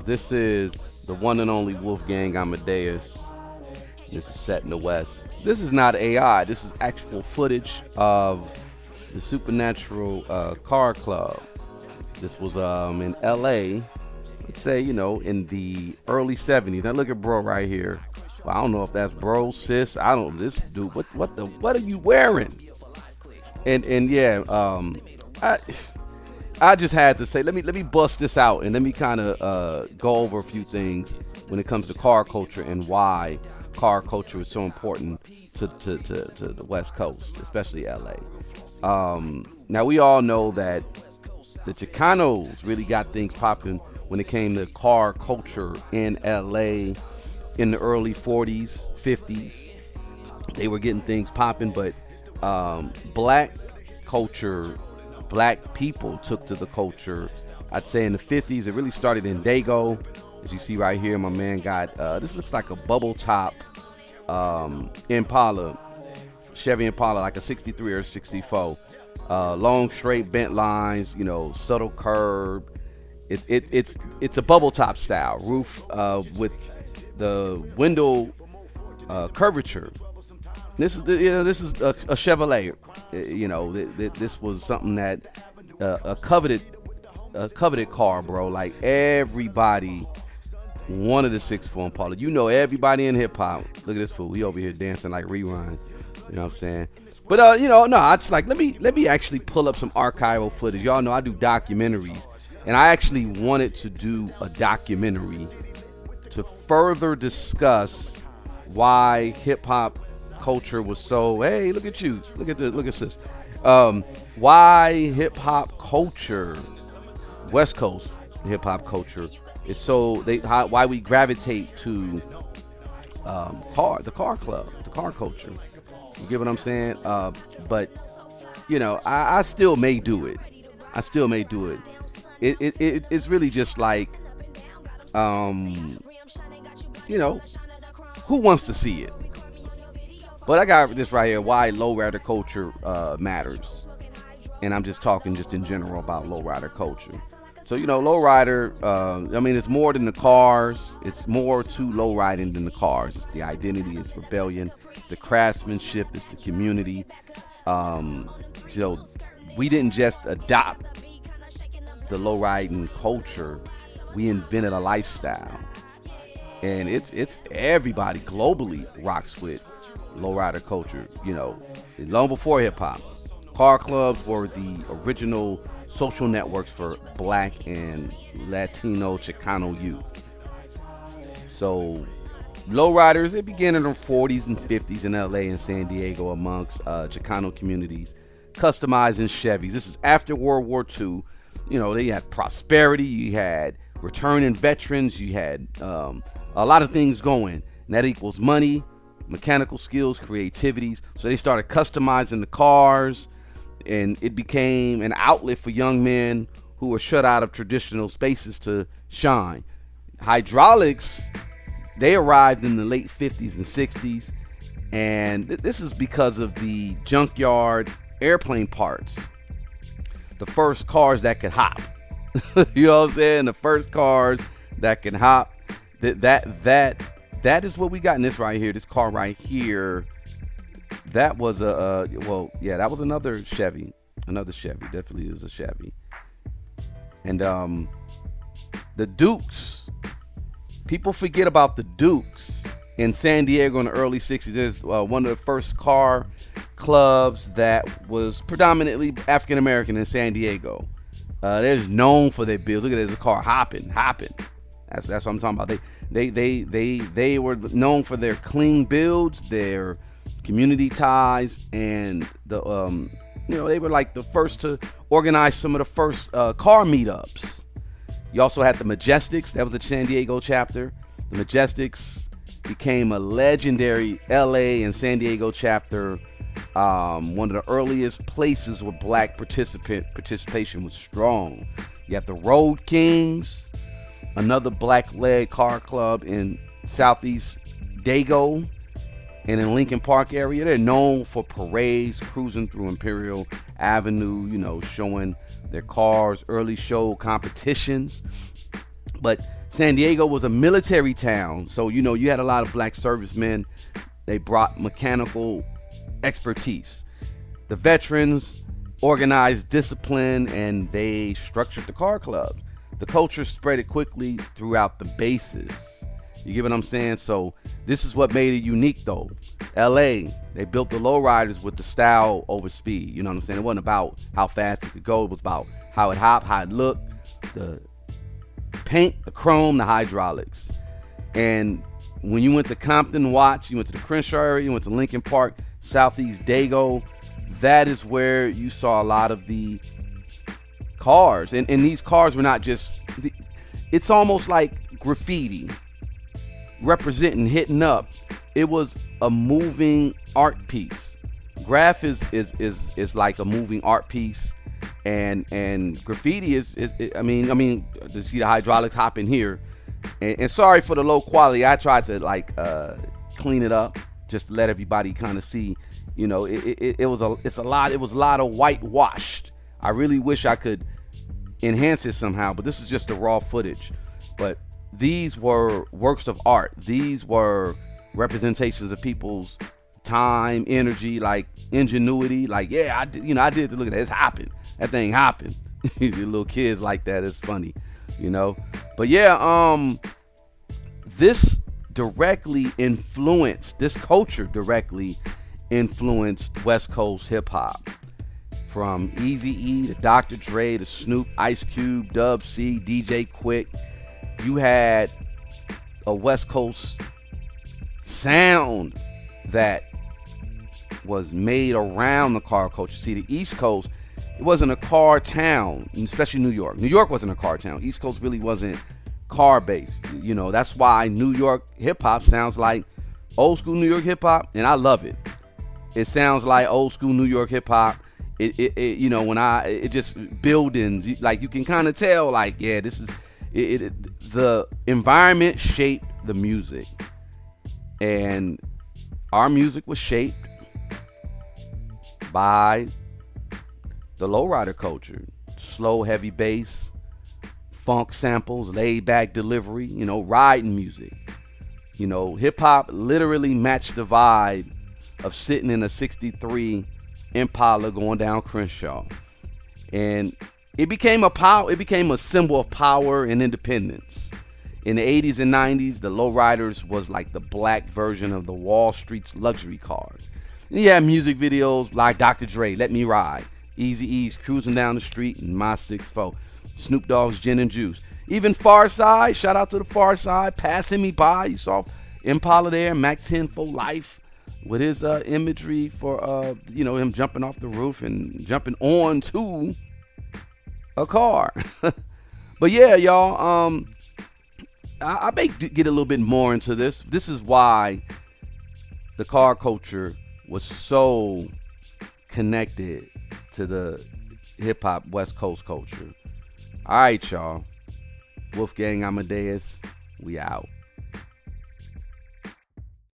This is the one and only Wolfgang Amadeus. This is set in the West. This is not AI. This is actual footage of the Supernatural Car Club. This was in L.A. Let's say, in the early 70s. Now look at bro right here. Well, I don't know if that's bro, sis. I don't. This dude. What are you wearing? And yeah. I just had to say, let me bust this out and let me kind of go over a few things when it comes to car culture and why car culture is so important to the West Coast, especially LA. Now we all know that the Chicanos really got things popping when it came to car culture in LA in the early 40s, 50s. They were getting things popping, but black culture, black people took to the culture, I'd say in the 50s. It really started in Dago. As you see right here, my man got, this looks like a bubble top Impala, Chevy Impala, like a 63 or 64. Long, straight, bent lines, subtle curb. It's a bubble top style roof with the window curvature. This is a Chevrolet. This was something that a coveted car, bro. Like everybody wanted a 6'4" Impala. Everybody in hip hop. Look at this fool. He over here dancing like Rewind. You know what I'm saying? But no, I just like let me actually pull up some archival footage. Y'all know I do documentaries, and I actually wanted to do a documentary to further discuss why hip hop culture was so. Hey, look at you. Look at this. Why hip hop culture, West Coast hip hop culture, is so why we gravitate to the car club, the car culture. You get what I'm saying? But I still may do it. It's really just like who wants to see it? But I got this right here, why lowrider culture matters. And I'm just talking just in general about lowrider culture. So, lowrider, it's more than the cars. It's more to lowriding than the cars. It's the identity, it's rebellion, it's the craftsmanship, it's the community. So we didn't just adopt the lowriding culture. We invented a lifestyle. And it's everybody globally rocks with lowrider culture, long before hip hop. Car clubs were the original social networks for black and Latino Chicano youth. So lowriders, it began in the 40s and 50s in LA and San Diego amongst Chicano communities, customizing Chevys. This is after World War II. They had prosperity, you had returning veterans, you had a lot of things going, and that equals money, mechanical skills, creativities. So they started customizing the cars, and it became an outlet for young men who were shut out of traditional spaces to shine. Hydraulics, they arrived in the late 50s and 60s, and this is because of the junkyard airplane parts. The first cars that could hop. You know what I'm saying? The first cars that can hop. That is what we got in this right here. This car right here. That was that was another Chevy. Definitely was a Chevy. And the Dukes. People forget about the Dukes in San Diego in the early 60s. There's one of the first car clubs that was predominantly African American in San Diego. They're known for their builds. Look at this car hopping. That's what I'm talking about. They were known for their clean builds, their community ties, and they were like the first to organize some of the first car meetups. You also had the Majestics. That was a San Diego chapter. The Majestics became a legendary LA and San Diego chapter. One of the earliest places where black participation was strong. You have the Road Kings, another black-led car club in Southeast Dago and in Lincoln Park area. They're known for parades, cruising through Imperial Avenue, showing their cars, early show competitions. But San Diego was a military town, so you had a lot of black servicemen. They brought mechanical expertise. The veterans organized discipline, and they structured the car club. The culture spread it quickly throughout the bases. You get what I'm saying? So this is what made it unique, though. L.A., they built the lowriders with the style over speed. You know what I'm saying? It wasn't about how fast it could go. It was about how it hopped, how it looked, the paint, the chrome, the hydraulics. And when you went to Compton, Watts, you went to the Crenshaw area, you went to Lincoln Park, Southeast Dago, that is where you saw a lot of the cars. And these cars were not just, it's almost like graffiti representing, hitting up. It was a moving art piece. Graph is like a moving art piece, and graffiti is I mean to see the hydraulics hop in here, and sorry for the low quality. I tried to clean it up just to let everybody kind of see. It was a lot of whitewashed. I really wish I could enhance it somehow, but this is just the raw footage. But these were works of art. These were representations of people's time, energy, like ingenuity. Like, yeah, I did to look at that. It's hopping. That thing hopping. Little kids like that. It's funny, But yeah, this culture directly influenced West Coast hip hop. From Eazy-E to Dr. Dre to Snoop, Ice Cube, Dub C, DJ Quik. You had a West Coast sound that was made around the car culture. See, the East Coast, it wasn't a car town, especially New York. New York wasn't a car town. East Coast really wasn't car based. That's why New York hip hop sounds like old school New York hip hop, and I love it. It sounds like old school New York hip hop. It just buildings, like you can kind of tell, like, yeah, this is the environment shaped the music, and our music was shaped by the lowrider culture. Slow, heavy bass, funk samples, laid back delivery, riding music. Hip hop literally matched the vibe of sitting in a 63 Impala going down Crenshaw. And it became a symbol of power and independence. In the 80s and 90s, the Lowriders was like the black version of the Wall Street's luxury cars. And you had music videos like Dr. Dre, Let Me Ride, Eazy-E's Cruising Down the Street, and My 6'4", Snoop Dogg's Gin and Juice. Even Farside, shout out to the Farside, Passing Me By. You saw Impala there, Mac 10 for Life, with his imagery for him jumping off the roof and jumping onto a car. But yeah, y'all, I may get a little bit more into this. This is why the car culture was so connected to the hip hop West Coast culture. All right, y'all. Wolfgang Amadeus, we out.